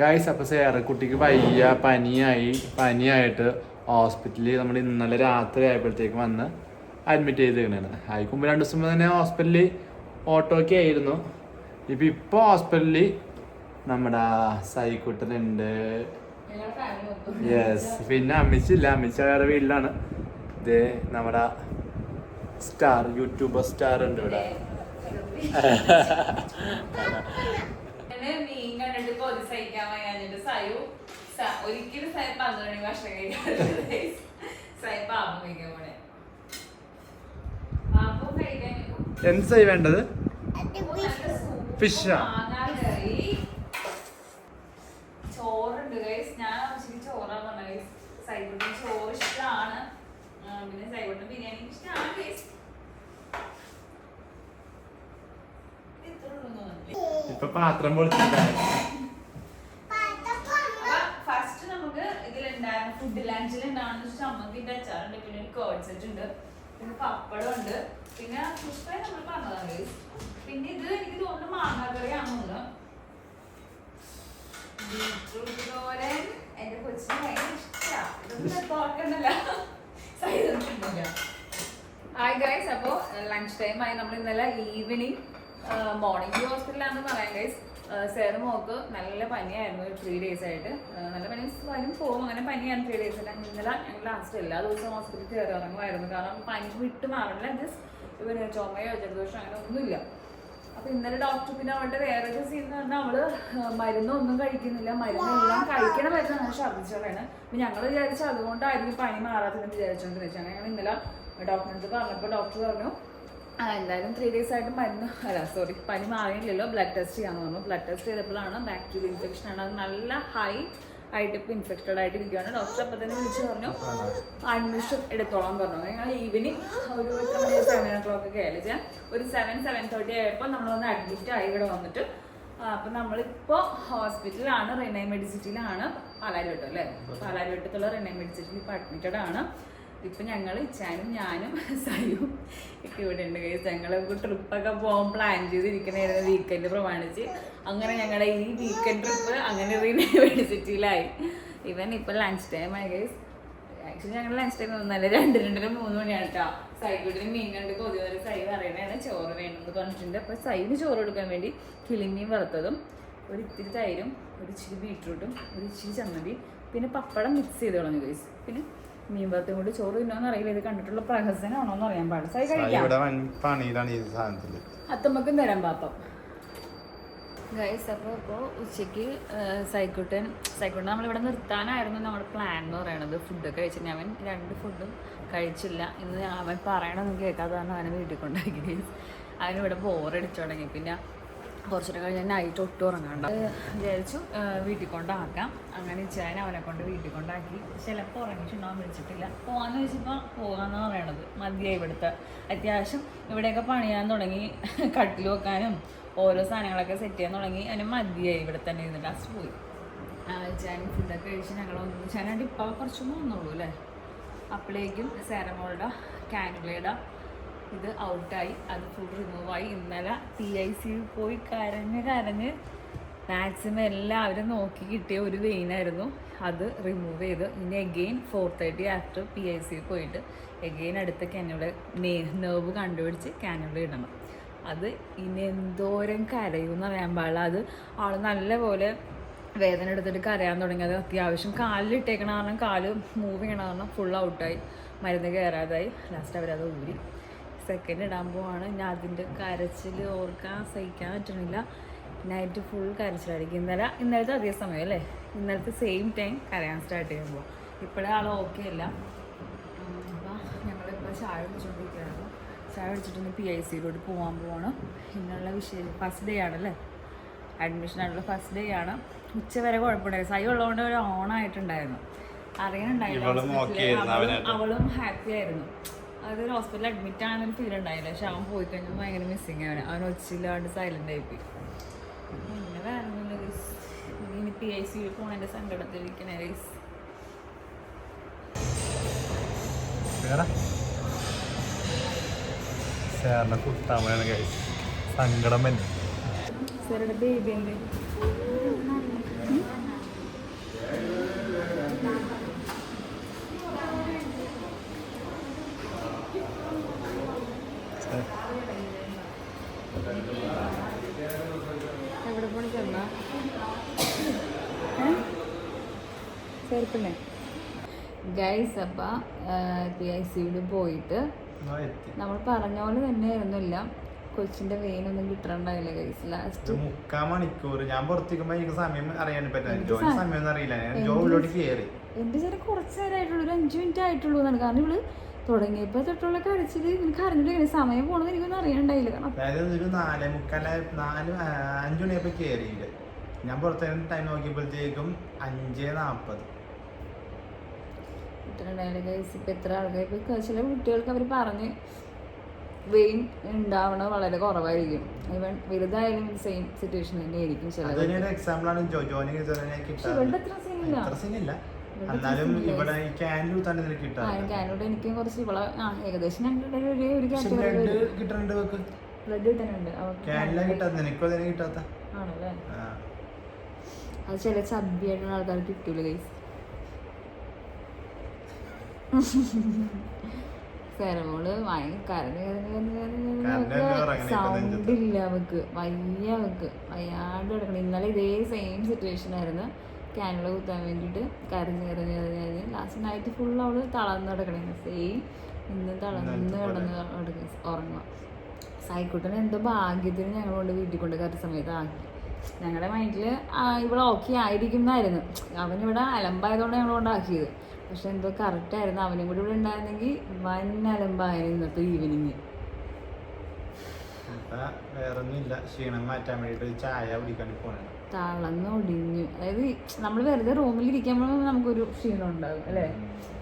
Guys അപ്പോൾ കുട്ടിക്ക് വയ്യ, പനിയായിട്ട് ഹോസ്പിറ്റലിൽ നമ്മൾ ഇന്നലെ രാത്രി ആയപ്പോഴത്തേക്ക് വന്ന് അഡ്മിറ്റ് ചെയ്തിരിക്കണേണ്. അതിന് മുമ്പ് 2 ദിവസം തന്നെ ഹോസ്പിറ്റലിൽ ഓട്ടോക്കെ ആയിരുന്നു. ഇപ്പോൾ ഹോസ്പിറ്റലിൽ നമ്മുടെ സൈക്കുട്ടനുണ്ട്. യെസ്, പിന്നെ അമ്മിച്ചില്ല, അമ്മിച്ച വേറെ വീട്ടിലാണ്. ഇത് നമ്മുടെ യൂട്യൂബർ സ്റ്റാർ ഉണ്ട് ഇവിടെ. ഒരിക്കലും സൈ 12 മണി ഭക്ഷണം കഴിക്കാറുണ്ട്. സൈ പാമ്പ് കഴിക്കാൻ പോണേ. പാമ്പും കഴിക്കാൻ എന്ത് സൈ വേണ്ടത്? ഫിഷ് ചോറുണ്ട് ഗൈസ്. ഞാൻ ആവശ്യം ചോറാണ് പറഞ്ഞത് ഗൈസ്. സൈബോട്ടും ചോറ് ഇഷ്ടമാണ്, പിന്നെ സൈബോട്ടും ബിരിയാണി ഇഷ്ടമാണ് ഗൈസ്. ഇപ്പൊ പാത്രം പൊളിച്ചിട്ടുണ്ടായിരുന്നു. ഫസ്റ്റ് നമുക്ക് ഇതിലുണ്ടായിരുന്നു ഫുഡ് ലഞ്ചിലുണ്ടാകുന്ന ചമ്മന്തിന്റെ അച്ചാറുണ്ട്, പിന്നെ ഒരു കേർഡ് സെറ്റ് ഉണ്ട്, പിന്നെ പപ്പടം ഉണ്ട്, പിന്നെ ഫിഷ് ഫ്രൈ നമ്മൾ പറഞ്ഞതാണ് ഗൈസ്. പിന്നെ ഇത് എനിക്ക് തോന്നുന്നു മാങ്ങാക്കറിയാണെന്ന്. ബീട്രൂട്ട് തോരൻ എന്റെ കൊച്ചിന് ഭയങ്കര ഇഷ്ടമാണ്. ഇതൊന്നും തോക്കണ്ടല്ല. ഹായ് ഗൈസ്, അപ്പോൾ ലഞ്ച് ടൈം ആയി. നമ്മൾ ഇന്നലെ ഈവനിങ് മോർണിംഗ് ഹോസ്പിറ്റലാണെന്ന് പറയാം ഗൈസ്. സാറ് മോക്ക് നല്ല പനിയായിരുന്നു ഒരു 3 days ആയിട്ട്. നല്ല പനി വരും പോകും, അങ്ങനെ പനിയായിരുന്നു 3 days ആയിട്ട്. ഇന്നലെ ഞങ്ങൾ ലാസ്റ്റ് എല്ലാ ദിവസവും ഹോസ്പിറ്റലിൽ കയറി ഇറങ്ങുമായിരുന്നു, കാരണം പനി വിട്ട് മാറില്ല. ജസ്റ്റ് പിന്നെ ചുമയോ ജലദോഷമോ അങ്ങനെ ഒന്നുമില്ല. അപ്പോൾ ഇന്നലെ ഡോക്ടർ പിന്നെ അവളുടെ വേറെ സീൻ എന്ന് പറഞ്ഞാൽ അവള് മരുന്നൊന്നും കഴിക്കുന്നില്ല, മരുന്നെല്ലാം കഴിക്കണ മരുന്ന് അങ്ങനെ ഛർദ്ദിച്ചോളാണ്. അപ്പം ഞങ്ങൾ വിചാരിച്ചു അതുകൊണ്ടായിരിക്കും പനി മാറാത്തതെന്ന് വിചാരിച്ചോണ്ടിരിച്ചു. അങ്ങനെ ഞങ്ങൾ ഇന്നലെ ഡോക്ടറിൻ്റെ അടുത്ത് പറഞ്ഞപ്പോൾ ഡോക്ടർ പറഞ്ഞു എന്തായാലും 3 days ആയിട്ട് പനി മാറിയില്ലല്ലോ, ബ്ലഡ് ടെസ്റ്റ് ചെയ്യാന്ന് പറഞ്ഞു. ബ്ലഡ് ടെസ്റ്റ് ചെയ്തപ്പോഴാണ് ബാക്ടീരിയൽ ഇൻഫെക്ഷൻ ആണ്, അത് നല്ല ഹൈ ആയിട്ട് ഇപ്പോൾ ഇൻഫെക്റ്റഡ് ആയിട്ട് ഇരിക്കുകയാണ്. ഡോക്ടർ അപ്പം തന്നെ വിളിച്ച് പറഞ്ഞു അഡ്മിഷൻ എടുത്തോളാൻ പറഞ്ഞു. ഞങ്ങൾ ഈവനിങ് ഒരു 7 o'clock ഒക്കെ ആയില്ല, ഒരു 7-7:30 ആയപ്പോൾ നമ്മളൊന്ന് അഡ്മിറ്റ് ആയി ഇവിടെ വന്നിട്ട്. അപ്പം നമ്മളിപ്പോൾ ഹോസ്പിറ്റലാണ്, റിനൈ മെഡിസിറ്റിയിലാണ്, പാലാരിവട്ടം അല്ലേ, പാലാരിവട്ടത്തുള്ള റിനൈ മെഡിസിറ്റിയിൽ ഇപ്പോൾ അഡ്മിറ്റഡ് ആണ്. ഇപ്പം ഞങ്ങൾ ഇച്ചാനും ഞാനും സയും ഒക്കെ ഇവിടെ ഉണ്ട് ഗൈസ്. ഞങ്ങൾ ട്രിപ്പൊക്കെ പോകാൻ പ്ലാൻ ചെയ്തിരിക്കണായിരുന്നു വീക്കെൻഡ് പ്രമാണിച്ച്. അങ്ങനെ ഞങ്ങളുടെ ഈ വീക്കെൻഡ് ട്രിപ്പ് അങ്ങനെ റിനൈ മെഡിസിറ്റിയിലായി. ഇവൻ ഇപ്പം ലഞ്ച് ടൈം ആയി ഗൈസ്. ആക്ച്വലി ഞങ്ങൾ ലഞ്ച് ടൈം ഒന്നല്ല, 2-3 മണിയാണ് കേട്ടോ. സൈക്കിളിന് മീൻ കണ്ട് കൊതി വരെ സൈ പറയണതാണ് ചോറ് വേണമെന്ന് പറഞ്ഞിട്ടുണ്ട്. അപ്പോൾ സൈന് ചോറ് കൊടുക്കാൻ വേണ്ടി കിളിമീൻ വറുത്തതും ഒരു ഇത്തിരി തൈരും ഒരു ഇച്ചിരി ബീട്രൂട്ടും ഒരു ഇച്ചിരി ചമ്മന്തി പിന്നെ പപ്പടം മിക്സ് ചെയ്ത് കളഞ്ഞു ഗൈസ്. പിന്നെ മീൻ വറുത്തും കൊണ്ട് ചോറ് തിന്നോന്ന് അറിയില്ല, ഇത് കണ്ടിട്ടുള്ള പ്രഹസനമാണോന്ന് അറിയാൻ പാടില്ല. സൈ കഴിക്കാം, അത്തമ്മക്കും തരാം പാപ്പം ഗൈസ്. അപ്പോൾ ഉച്ചയ്ക്ക് സൈക്കുട്ടൻ നമ്മളിവിടെ നിർത്താനായിരുന്നു നമ്മുടെ പ്ലാൻ എന്ന് പറയണത്. ഫുഡൊക്കെ കഴിച്ചിട്ട് അവൻ 2 ഫുഡും കഴിച്ചില്ല. ഇന്ന് അവൻ പറയണമെന്ന് കേൾക്കാതെ അവനെ വീട്ടിൽ കൊണ്ടാക്കി ഗൈസ്. അവനിവിടെ ബോറടിച്ചു തുടങ്ങി. പിന്നെ കുറച്ചുകൂടെ കഴിഞ്ഞ് നൈറ്റ് ഒട്ടും ഉറങ്ങാണ്ട് വിചാരിച്ചു വീട്ടിൽ കൊണ്ടാക്കാം. അങ്ങനെ ഇച്ചാൻ അവനെ കൊണ്ട് വീട്ടിൽ കൊണ്ടാക്കി. ചിലപ്പോൾ ഉറങ്ങിയിട്ടുണ്ടാവാൻ വിളിച്ചിട്ടില്ല. പോകാമെന്ന് വെച്ചപ്പോൾ പോകാമെന്ന് പറയണത് മതിയായി. ഇവിടുത്തെ അത്യാവശ്യം ഇവിടെയൊക്കെ പണിയാൻ തുടങ്ങി, കട്ടിൽ വെക്കാനും ഓരോ സാധനങ്ങളൊക്കെ സെറ്റ് ചെയ്യാൻ തുടങ്ങി. അതിന് മതിയായി ഇവിടെ തന്നെ ഇരുന്ന്. ലാസ്റ്റ് പോയി ഇച്ചാൻ ഫുഡൊക്കെ കഴിച്ച് ഞങ്ങളൊന്നും ഇച്ചാനായിട്ട് ഇപ്പോൾ കുറച്ചൊന്നും വന്നുള്ളൂ അല്ലേ. അപ്പോഴേക്കും സാരമോളുടെ കാനുലയുടെ ഇത് ഔട്ടായി, അത് ഫുൾ റിമൂവായി. ഇന്നലെ PIC പോയി കരഞ്ഞ് മാക്സിമം എല്ലാവരും നോക്കി കിട്ടിയ ഒരു വെയിനായിരുന്നു, അത് റിമൂവ് ചെയ്ത്. ഇനി എഗെയിൻ 4:30 ആഫ്റ്റർ PIC പോയിട്ട് എഗെയിൻ അടുത്ത കാനുല നെർവ് കണ്ടുപിടിച്ച് കാനുല ഇടണം. അത് ഇനി എന്തോരം കരയുമെന്ന് അറിയാൻ പാടില്ല. അത് ആൾ നല്ലപോലെ വേദന എടുത്തിട്ട് കരയാൻ തുടങ്ങി. അത് അത്യാവശ്യം കാലിലിട്ടേക്കണ കാരണം കാല് മൂവ് ചെയ്യണ കാരണം ഫുൾ ഔട്ടായി, മരുന്ന് കയറാതായി. ലാസ്റ്റ് അവരത് ഊരി സെക്കൻഡ് ഇടാൻ പോവാണ്. ഞാൻ അതിൻ്റെ കരച്ചിൽ ഓർക്കാൻ സഹിക്കാൻ പറ്റണില്ല. നൈറ്റ് ഫുൾ കരച്ചിലായിരിക്കും. ഇന്നലത്തെ അതേ സമയം അല്ലേ, ഇന്നലത്തെ സെയിം ടൈം കരയാൻ സ്റ്റാർട്ട് ചെയ്യാൻ പോവാം. ഇപ്പോഴേ ആൾ ഓക്കെ അല്ല. അപ്പോൾ ഞങ്ങളിപ്പോൾ ചായ കുടിച്ചുകൊണ്ടിരിക്കുകയാണ്. ചായ കുടിച്ചിട്ടൊന്ന് PICയിലോട്ട് പോകാൻ പോവാണ്. ഇന്നുള്ള വിഷയം ഫസ്റ്റ് ഡേ ആണല്ലേ, അഡ്മിഷനായിട്ടുള്ള ഫസ്റ്റ് ഡേ ആണ്. ഉച്ച വരെ കുഴപ്പമുണ്ടായിരുന്നു. സൈ ഉള്ളതുകൊണ്ട് ഒരു ഓണായിട്ടുണ്ടായിരുന്നു, അറിയാനുണ്ടായിരുന്നു. അവളും ഹാപ്പി ആയിരുന്നു. അതൊരു ഹോസ്പിറ്റലിൽ അഡ്മിറ്റ് ആണെന്നൊരു ഫീൽ ഉണ്ടായില്ല. പക്ഷെ അവൻ പോയി കഴിഞ്ഞാൽ ഭയങ്കര മിസ്സിങ് അവൻ ഒച്ചില്ലാണ്ട് സൈലൻ്റ് ആയിപ്പോയി. പിന്നെ വേറെ ഒന്നുമില്ല ഗൈസ്. ഇനി PICയിൽ പോണതിൻ്റെ സങ്കടത്തിലിരിക്കണേ ഗൈസ്. സങ്കടം ബേബി ഉണ്ട്. കയറിപ്പിള്ളേ ഗൈസ്. അപ്പം PICU പോയിട്ട് നമ്മൾ പറഞ്ഞ പോലെ തന്നെ ആയിരുന്നില്ല, കൊച്ചിന്റെ വെയിനൊന്നും കിട്ടണ്ടായില്ല ഗൈസ്. ലാസ്റ്റ് 3/4 മണിക്കൂർ ഞാൻ പുറത്തേക്കുമ്പോ എനിക്ക് സമയം അറിയാൻ പറ്റില്ല, സമയം അറിയില്ല, ജോ ഉള്ളോട്ട് കയറി. എന്റെ ചേട്ടൻ കുറച്ച് നേരമായിട്ടുള്ളൂ, ഒരു 5 മിനിറ്റ് ആയിട്ടുള്ളൂ എന്നാണ്. കാരണം ഇവള് തുടങ്ങിയപ്പോ തൊട്ടുള്ള കരച്ചില് എനിക്ക് അറിഞ്ഞിട്ട് എങ്ങനെ സമയം പോണെന്ന് എനിക്കൊന്നും അറിയണ്ടായില്ല. കാരണം അതായത് ഒരു 4:45 5 മണിയപ്പോ കയറിയില്ല. ഞാൻ പുറത്തേക്ക് ടൈം നോക്കിയപ്പോഴത്തേക്കും 5:40. കിട്ടണ്ടായില്ല ഗൈസ്. ഇപ്പൊ എത്ര ആൾക്കാർ ഇപ്പൊ ചില കുട്ടികൾക്ക് അവർ പറഞ്ഞ് വെയിൻ ഉണ്ടാവണത് വളരെ കുറവായിരിക്കും. ഇവൻ വലുതായാലും സെയിം സിറ്റുവേഷൻ തന്നെ ആയിരിക്കും. ചില എക്സാമ്പിളാണ് ഇവളുടെ അത്ര സീനില്ല. എന്നാലും ഇവിടെ ക്യാനിലൂടെ എനിക്കും കുറച്ച് ഇവളെ ഏകദേശം ഞങ്ങളുടെ ഒരു കാറ്റഗറി കിട്ടുന്നുണ്ട്, ബ്ലഡ് കിട്ടാനുണ്ട്. ആണല്ലേ? അത് ചില ചബ്ബിയായിട്ടുള്ള ആൾക്കാർക്ക് കിട്ടൂല ഗൈസ്. സെറമോള് സൗണ്ട് ഇല്ല അവക്ക്, വയ്യാണ്ട് കിടക്കണം. ഇന്നലെ ഇതേ സെയിം സിറ്റുവേഷൻ ആയിരുന്നു. ക്യാനുള കുത്താൻ വേണ്ടിയിട്ട് കരഞ്ഞ് ലാസ്റ്റ് നൈറ്റ് ഫുൾ അവള് തളർന്ന് കിടക്കണേ. സെയിം ഇന്ന് തളർന്ന് കിടന്ന് ഉറങ്ങുക. സൈക്കുട്ടന് എന്തോ ഭാഗ്യത്തിന് ഞങ്ങളോട് വീട്ടിൽ കൊണ്ട് കറക്റ്റ് സമയത്ത് ആക്കി. ഞങ്ങളുടെ മൈൻഡിൽ ഇവിടെ ഓക്കെ ആയിരിക്കും എന്നായിരുന്നു. അവനിവിടെ അലമ്പായതുകൊണ്ട് ഞങ്ങൾ കൊണ്ടാക്കിയത്. പക്ഷെ എന്തോ കറക്റ്റ് ആയിരുന്നു. അവനും കൂടി ഇവിടെ ഉണ്ടായിരുന്നെങ്കിൽ വൻ അലമ്പായിരുന്നു ഇന്നത്തെ ഈവനിങ്. വേറൊന്നുമില്ല, ക്ഷീണം മാറ്റാൻ വേണ്ടിട്ട് ചായ കുടിക്കാൻ പോണേ. തളർന്നൊടിഞ്ഞു. അതായത് നമ്മൾ വെറുതെ റൂമിൽ ഇരിക്കുമ്പോൾ നമുക്കൊരു ക്ഷീണം ഉണ്ടാകും അല്ലേ?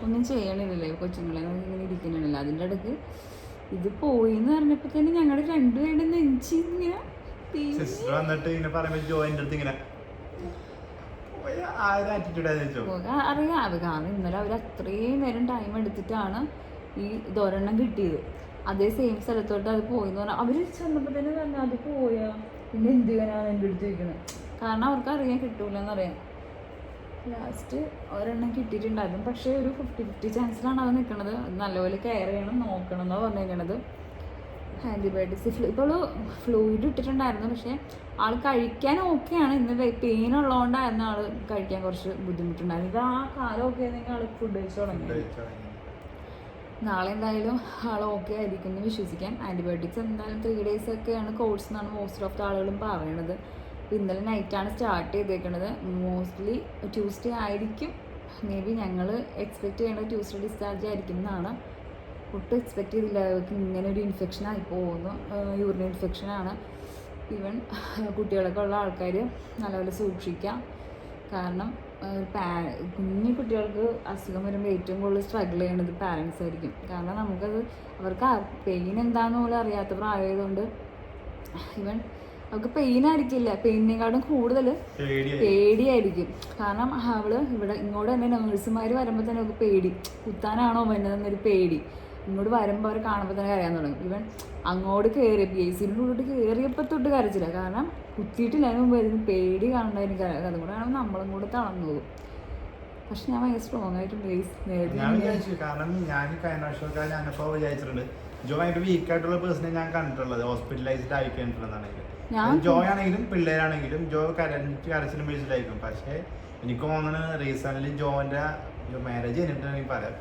ഒന്നും ചെയ്യണില്ലല്ലേ, കൊച്ചുങ്ങളെ ഇങ്ങനെ ഇരിക്കണില്ല. അതിൻ്റെ ഇടയ്ക്ക് ഇത് പോയി എന്ന് പറഞ്ഞപ്പോ തന്നെ ഞങ്ങളുടെ രണ്ടുപേരുടെ നെഞ്ചിങ്ങനെ അറിയാം. കാരണം ഇന്നലെ അവർ അത്രയും നേരം ടൈം എടുത്തിട്ടാണ് ഈ ദൊരെണ്ണം കിട്ടിയത്. അതേ സെയിം സ്ഥലത്തോട്ട് അത് പോയിന്ന് പറഞ്ഞാൽ അവര് ചെന്നപ്പോ തന്നെ പറഞ്ഞു അത് പോയാ പിന്നെ എന്ത് ചെയ്യാനാണ് എൻ്റെ അടുത്ത് ചോദിക്കുന്നത്. കാരണം അവർക്ക് അറിയാൻ കിട്ടൂലെന്നറിയാം. ലാസ്റ്റ് ഒരെണ്ണം കിട്ടിയിട്ടുണ്ടായിരുന്നു. പക്ഷേ ഒരു 50-50 ചാൻസിലാണ് അത് നിൽക്കുന്നത്. അത് നല്ലപോലെ കെയർ ചെയ്യണം, നോക്കണം എന്നാണ് പറഞ്ഞിരിക്കണത്. ആൻറ്റിബയോട്ടിക്സ് ഇപ്പോൾ ഫ്ലൂയിഡ് ഇട്ടിട്ടുണ്ടായിരുന്നു. പക്ഷേ ആൾ കഴിക്കാൻ ഓക്കെയാണ്. ഇന്ന് പെയിൻ ഉള്ളതുകൊണ്ടായിരുന്നു ആൾ കഴിക്കാൻ കുറച്ച് ബുദ്ധിമുട്ടുണ്ടായിരുന്നു. ഇത് ആ കാലം ഓക്കെ ആയിരുന്നെങ്കിൽ ആൾ ഫുഡ് കഴിച്ച് തുടങ്ങി. നാളെ എന്തായാലും ആൾ ഓക്കെ ആയിരിക്കും എന്ന് വിശ്വസിക്കാം. ആൻറ്റിബയോട്ടിക്സ് എന്തായാലും 3 days ഒക്കെയാണ് കോഴ്സ് എന്നാണ് മോസ്റ്റ് ഓഫ് ദ ആളുകളും പറയണത്. ഇന്നലെ നൈറ്റാണ് സ്റ്റാർട്ട് ചെയ്തേക്കുന്നത്. മോസ്റ്റ്ലി ട്യൂസ്ഡേ ആയിരിക്കും. മേ ബി ഞങ്ങൾ എക്സ്പെക്റ്റ് ചെയ്യേണ്ടത് ട്യൂസ്ഡേ ഡിസ്ചാർജ് ആയിരിക്കും എന്നാണ്. ഒട്ടും എക്സ്പെക്റ്റ് ചെയ്തില്ല അവർക്ക് ഇങ്ങനെ ഒരു ഇൻഫെക്ഷൻ ആയി പോകുന്നു. യൂറിൻ ഇൻഫെക്ഷനാണ്. ഈവൻ കുട്ടികളൊക്കെ ഉള്ള ആൾക്കാർ നല്ലപോലെ സൂക്ഷിക്കാം. കാരണം കുഞ്ഞു കുട്ടികൾക്ക് അസുഖം വരുമ്പോൾ ഏറ്റവും കൂടുതൽ സ്ട്രഗിൾ ചെയ്യേണ്ടത് പാരൻസ് ആയിരിക്കും. കാരണം നമുക്കത് അവർക്ക് പെയിൻ എന്താണെന്ന് പോലും അറിയാത്ത പ്രായമായതുകൊണ്ട് ഈവൻ അവൾക്ക് പെയിൻ ആയിരിക്കില്ല, പെയിനേക്കാളും കൂടുതൽ പേടിയായിരിക്കും. കാരണം അവള് ഇവിടെ ഇങ്ങോട്ട് തന്നെ നേഴ്സുമാർ വരുമ്പോൾ തന്നെ അവൾക്ക് പേടി, കുത്താനാണോ വരുന്നതെന്നൊരു പേടി. ഇങ്ങോട്ട് വരുമ്പോൾ അവർ കാണുമ്പോൾ തന്നെ കരയാൻ തുടങ്ങും. ഈവൻ അങ്ങോട്ട് കയറിയ PICയുടെ ഉള്ളിലോട്ട് കയറിയപ്പോൾ തൊട്ട് കരച്ചില്ല. കാരണം കുത്തിയിട്ടില്ല, അതിന് മുമ്പ് വരുന്ന പേടി കാണണ്ടായിരിക്കും. അതും കൂടെ കാണുമ്പോൾ നമ്മളും കൂടെ തളർന്നു പോകും. പക്ഷെ ഞാൻ ഭയങ്കര സ്ട്രോങ് ആയിട്ടുണ്ട്. കാരണം ഞാൻ ഞാനിപ്പോ വിചാരിച്ചിട്ടുണ്ട് ജോ ഭയങ്കര വീക്കായിട്ടുള്ള പേഴ്സണെ ഞാൻ കണ്ടിട്ടുള്ളത് ഹോസ്പിറ്റലൈസ്ഡ് ആയി കഴിഞ്ഞിട്ടുള്ളതാണ്. ജോ ആണെങ്കിലും പിള്ളേരാണെങ്കിലും ജോ കരച്ചിലും ബേസിലായിരിക്കും. പക്ഷെ എനിക്ക് തോന്നുന്നത് റീസെന്റ് ജോന്റെ മാരേജ് കഴിഞ്ഞിട്ട് പറയാം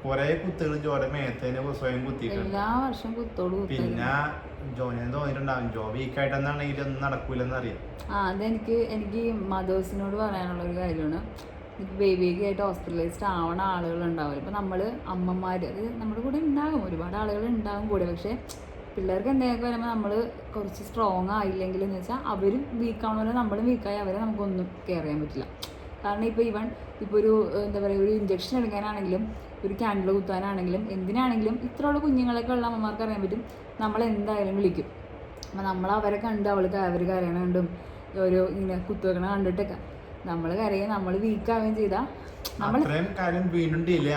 കുറെ കുത്തുകൾ ജോയുടെ മേത്തേന് സ്വയം കുത്തിയിട്ടുണ്ട്. പിന്നെ ജോനെ തോന്നിയിട്ടുണ്ടാവും ജോ വീക്കായിട്ടെന്നാണെങ്കിൽ ഒന്നും നടക്കൂലെന്ന് അറിയാം. എനിക്ക് മദേഴ്സിനോട് പറയാനുള്ള ഒരു കാര്യമാണ്. ബേബിയൊക്കെ ആയിട്ട് ഹോസ്പിറ്റലൈസ്ഡ് ആവണ ആളുകളുണ്ടാവില്ല. ഇപ്പം നമ്മൾ അമ്മമാർ അത് നമ്മുടെ കൂടെ ഉണ്ടാകും, ഒരുപാട് ആളുകൾ ഉണ്ടാകും കൂടെ. പക്ഷേ പിള്ളേർക്ക് എന്തെങ്കിലുമൊക്കെ വരുമ്പോൾ നമ്മൾ കുറച്ച് സ്ട്രോങ് ആയില്ലെങ്കിൽ എന്ന് വെച്ചാൽ അവരും വീക്കാവണമല്ലോ, നമ്മളും വീക്കായി അവരെ നമുക്കൊന്നും കെയർ ചെയ്യാൻ പറ്റില്ല. കാരണം ഇപ്പോൾ ഒരു എന്താ പറയുക, ഒരു ഇഞ്ചക്ഷൻ എടുക്കാനാണെങ്കിലും ഒരു ക്യാൻഡിൽ കുത്താനാണെങ്കിലും എന്തിനാണെങ്കിലും ഇത്രയുള്ള കുഞ്ഞുങ്ങളൊക്കെ ഉള്ള അമ്മമാർക്ക് അറിയാൻ പറ്റും നമ്മൾ എന്തായാലും വിളിക്കും. അപ്പം നമ്മൾ അവരെ കണ്ട് അവർ കരയണ കണ്ടും ഒരു ഇങ്ങനെ കുത്തുവെക്കണ കണ്ടിട്ടൊക്കെ നമ്മൾ കരയും, നമ്മൾ വീക്കാവുകയും ചെയ്താൽ നമ്മൾ ഡിലേ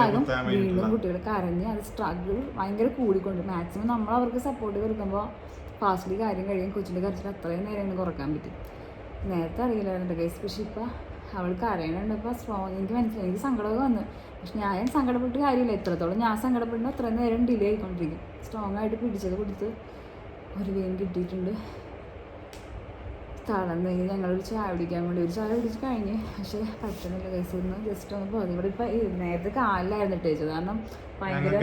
ആകും. വീണ്ടും കുട്ടികൾ കരഞ്ഞ് അത് സ്ട്രഗിൾ ഭയങ്കര കൂടിക്കൊണ്ട് മാക്സിമം നമ്മൾ അവർക്ക് സപ്പോർട്ട് കൊടുക്കുമ്പോൾ ഫാസ്റ്റ്ലി കാര്യം കഴിയും. കൊച്ചിൻ്റെ കരച്ചിൽ അത്രയും നേരം കുറക്കാൻ പറ്റും. നേരത്തെ അറിയില്ലായിരുന്നു കേസ്. പക്ഷേ ഇപ്പം അവൾക്ക് അറിയണുണ്ട്. ഇപ്പോൾ സ്ട്രോങ് എനിക്ക് മനസ്സിലായി. എനിക്ക് സങ്കടമൊക്കെ വന്നു. പക്ഷെ ഞാൻ സങ്കടപ്പെട്ട് കാര്യമില്ല. എത്രത്തോളം ഞാൻ സങ്കടപ്പെടുന്ന അത്രയും നേരം ഡിലേ ആയിക്കൊണ്ടിരിക്കും. സ്ട്രോങ് ആയിട്ട് പിടിച്ചത് കൊടുത്ത് ഒരു വെയിൻ കിട്ടിയിട്ടുണ്ട്. തളർന്ന് ഞങ്ങളൊരു ചായ കുടിക്കാൻ വേണ്ടി ഒരു ചായ കുടിച്ച് കഴിഞ്ഞ്, പക്ഷേ പറ്റണില്ല കൈസ്. ഒന്ന് ജസ്റ്റ് ഒന്ന് പോകും. ഇവിടെ ഇപ്പം നേരത്തെ കാലിലായിരുന്നു ഇട്ടേച്ചത്, കാരണം ഭയങ്കര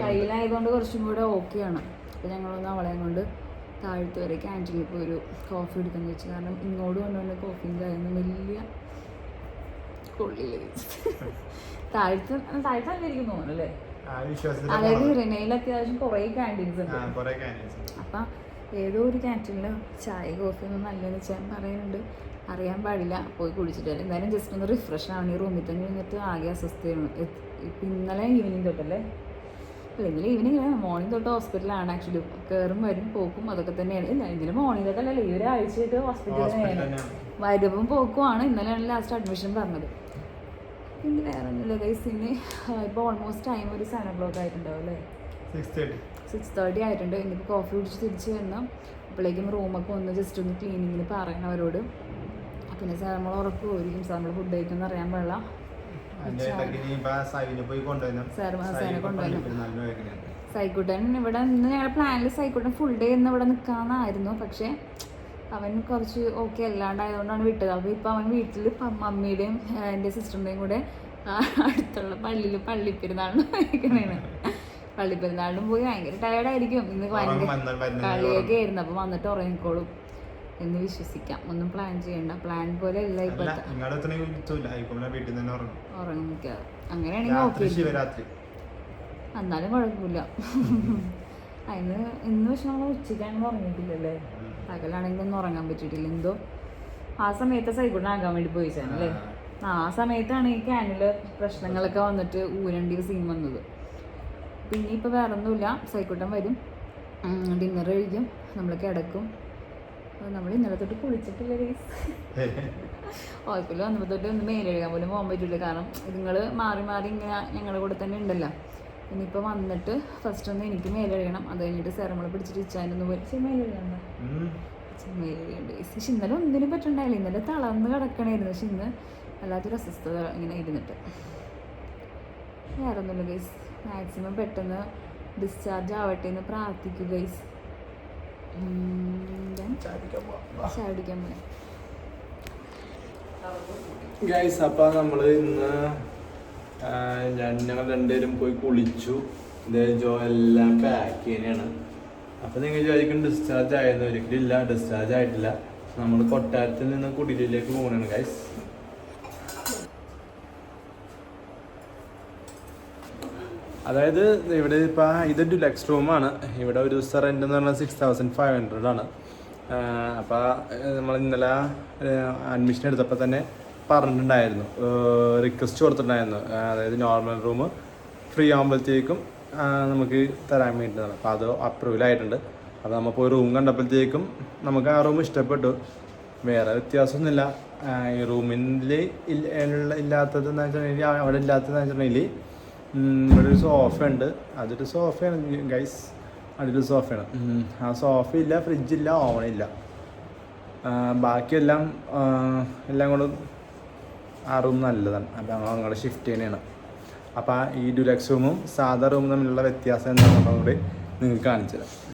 കയ്യിലായതുകൊണ്ട് കുറച്ചും കൂടെ ഓക്കെയാണ്. അപ്പം ഞങ്ങളൊന്ന് അവളെയും കൊണ്ട് താഴത്ത് വരെ ക്യാൻറ്റീനിൽ പോയി ഒരു കോഫി എടുക്കാന്ന് വെച്ചു. കാരണം ഇങ്ങോട്ട് കൊണ്ടുവന്ന കോഫിയും കാര്യമൊന്നും വലിയ കൊള്ളില്ല. താഴത്ത് നല്ലായിരിക്കും തോന്നുന്നു അല്ലേ? അതായത് ഇറനയിൽ അത്യാവശ്യം കുറേ ക്യാൻറ്റീൻസ് ഉണ്ട്. അപ്പം ഏതോ ഒരു ക്യാൻറ്റീനിൽ ചായ കോഫി ഒന്നും നല്ലതെന്ന് വെച്ചാൽ പറയുന്നുണ്ട്. അറിയാൻ പാടില്ല, പോയി കുടിച്ചിട്ടില്ല. എന്തായാലും ജസ്റ്റ് ഒന്ന് റിഫ്രഷ് ആവണം. ഈ റൂമിൽ തന്നെ ഇരുന്നിട്ട് ആകെ അസ്വസ്ഥയാണ്. ഇപ്പം ഇന്നലെ ഈവനിങ് തൊട്ടല്ലേ, അല്ല ഇന്നലെ ഈവനിങ് മോർണിംഗ് തൊട്ട് ഹോസ്പിറ്റലാണ്. ആക്ച്വലി കയറും വരും പോക്കും അതൊക്കെ തന്നെയാണ്. ഇല്ല ഇന്നലെ മോർണിംഗ് തൊട്ടല്ലല്ലോ, ഈ ഒരാഴ്ചയായിട്ട് ഹോസ്പിറ്റലിൽ തന്നെയാണ്. വരുമ്പം പോക്കുമാണ്. ഇന്നലെയാണ് ലാസ്റ്റ് അഡ്മിഷൻ പറഞ്ഞത്. പിന്നെ വേറെ ഒന്നുമില്ല ഗൈസ്. ഇനി ഇപ്പോൾ ഓൾമോസ്റ്റ് ടൈം ഒരു 7 o'clock ആയിട്ടുണ്ടാവും അല്ലേ? 6:30 ആയിട്ടുണ്ട്. ഇനിയിപ്പോൾ കോഫി കുടിച്ച് തിരിച്ച് വരണം. അപ്പോഴേക്കും റൂമൊക്കെ ഒന്ന് ജസ്റ്റ് ഒന്ന് ക്ലീനിങ്ങിന് പറയണം അവരോട്. പിന്നെ സാർ നമ്മൾ ഉറപ്പ് പോയിരിക്കും. സാർ നമ്മൾ ഫുഡ് കഴിക്കുമെന്ന് അറിയാൻ പാടില്ല. സാറിനെ കൊണ്ടുവരണം. സൈക്കുട്ടൻ ഇവിടെ നിന്ന് ഞങ്ങളുടെ പ്ലാനിൽ സൈക്കുട്ടൻ ഫുൾ ഡേ ഇന്ന് ഇവിടെ നിൽക്കാമെന്നായിരുന്നു. പക്ഷേ അവൻ കുറച്ച് ഓക്കെ അല്ലാണ്ടായതുകൊണ്ടാണ് വിട്ടത്. അപ്പോൾ ഇപ്പോൾ അവൻ വീട്ടിൽ മമ്മിയുടെയും എൻ്റെ സിസ്റ്ററിൻ്റെയും കൂടെ അടുത്തുള്ള പള്ളിപ്പെരുന്നാളിന് പോയിരിക്കണേണ്. പള്ളിപ്പെരുന്നാളിനും പോയി ഭയങ്കര ടയർഡായിരിക്കും. ഇന്ന് ഭയങ്കര കളിയൊക്കെ ആയിരുന്നു. അപ്പോൾ വന്നിട്ട് ഉറങ്ങിക്കോളും എന്ന് വിശ്വസിക്കാം. ഒന്നും പ്ലാൻ ചെയ്യണ്ട. പ്ലാൻ പോലെ അല്ല ഇപ്പോഴത്തെ. ഉറങ്ങിക്കുക അങ്ങനെയാണെങ്കിൽ ഓക്കെ, എന്നാലും കുഴപ്പമില്ല. അതിന് ഇന്ന് പക്ഷെ നമ്മൾ ഉച്ചയ്ക്കാണെങ്കിൽ ഉറങ്ങിയിട്ടില്ലല്ലേ? പകലാണെങ്കിൽ ഒന്നും ഉറങ്ങാൻ പറ്റിയിട്ടില്ല. എന്തോ ആ സമയത്ത് സൈക്കിളിനാകാൻ വേണ്ടി പോയിച്ചാണല്ലേ? ആ സമയത്താണ് ഈ ക്യാനില് പ്രശ്നങ്ങളൊക്കെ വന്നിട്ട് ഊരണ്ടി സീൻ വന്നത്. പിന്നെ ഇപ്പോൾ വേറെ ഒന്നുമില്ല. സൈക്കിട്ടൻ വരും, ഡിന്നർ കഴിക്കും, നമ്മൾ കിടക്കും. നമ്മൾ ഇന്നലെ തൊട്ട് കുളിച്ചിട്ടില്ല ഗൈസ്. ഹോസ്പിറ്റലിൽ വന്നപ്പോൾ തൊട്ട് ഒന്ന് മേലെഴുകാൻ പോലും പോകാൻ പറ്റില്ല. കാരണം ഇതുങ്ങൾ മാറി മാറി ഇങ്ങനെ ഞങ്ങളുടെ കൂടെ തന്നെ ഉണ്ടല്ലോ. ഇനിയിപ്പോൾ വന്നിട്ട് ഫസ്റ്റ് ഒന്ന് എനിക്ക് മേലെഴുകണം. അത് കഴിഞ്ഞിട്ട് സെറമളെ പിടിച്ചിട്ട് ഇച്ചാനൊന്ന് പോയി മേലെഴുകണ്ട മേലെഴുകണ്ട്. പക്ഷെ ഇന്നലെ ഒന്നിനും പറ്റുണ്ടായില്ല. ഇന്നലെ തളർന്ന് കിടക്കണമായിരുന്നു. പക്ഷെ ഇന്ന് വല്ലാത്തൊരു അസ്വസ്ഥത ഇങ്ങനെ ഇരുന്നിട്ട്. വേറെ ഒന്നുമില്ല ഗൈസ്. മാക്സിമം പെട്ടെന്ന് ഡിസ്ചാർജ് ആവട്ടെ എന്ന് പ്രാർത്ഥിക്കുക ഗൈസ്. ചാടിക്കാൻ പോയി ഗൈസ്. അപ്പം നമ്മൾ ഇന്ന് ഞങ്ങൾ രണ്ടുപേരും പോയി കുളിച്ചു. ജോ എല്ലാം പാക്ക് ചെയ്യാനാണ്. അപ്പം നിങ്ങൾ വിചാരിക്കും ഡിസ്ചാർജ് ആയെന്ന്. ഒരിക്കലും ഇല്ല, ഡിസ്ചാർജ് ആയിട്ടില്ല. നമ്മൾ കൊട്ടാരത്തിൽ നിന്ന് കുടിലിലേക്ക് പോകണാണ് ഗൈസ്. അതായത് ഇവിടെ ഇപ്പം ഇത് ഡുലക്സ് റൂമാണ്. ഇവിടെ ഒരു ദിവസം റെൻ്റ് എന്ന് പറഞ്ഞാൽ 6500 ആണ്. അപ്പോൾ നമ്മൾ ഇന്നലെ അഡ്മിഷൻ എടുത്തപ്പോൾ തന്നെ പറഞ്ഞിട്ടുണ്ടായിരുന്നു, റിക്വസ്റ്റ് കൊടുത്തിട്ടുണ്ടായിരുന്നു. അതായത് നോർമൽ റൂം ഫ്രീ ആകുമ്പോഴത്തേക്കും നമുക്ക് തരാൻ വേണ്ടിയിട്ടാണ്. അപ്പോൾ അത് അപ്രൂവലായിട്ടുണ്ട്. അപ്പോൾ നമ്മൾ പോയി റൂം കണ്ടപ്പോഴത്തേക്കും നമുക്ക് ആ റൂം ഇഷ്ടപ്പെട്ടു. വേറെ വ്യത്യാസമൊന്നുമില്ല. ഈ റൂമിൽ ഇല്ലാത്തതെന്ന് വെച്ചിട്ടുണ്ടെങ്കിൽ അവിടെ ഇല്ലാത്തതെന്ന് വെച്ചിട്ടുണ്ടെങ്കിൽ ഇവിടെ ഒരു സോഫ ഉണ്ട്. അതൊരു സോഫയാണ് ഗൈസ്, അതൊരു സോഫയാണ്. ആ സോഫ ഇല്ല, ഫ്രിഡ്ജില്ല, ഓവണില്ല. ബാക്കിയെല്ലാം കൊണ്ടും ആ റൂം നല്ലതാണ്. അപ്പോൾ ഞങ്ങൾ അങ്ങോട്ട് ഷിഫ്റ്റ് ചെയ്യുന്നതാണ്. അപ്പോൾ ഈ ഡുലക്സ് റൂമും സാധാ റൂമും തമ്മിലുള്ള വ്യത്യാസം എന്താണെന്നും കൂടി നിങ്ങൾക്ക് കാണിച്ചു തരാം.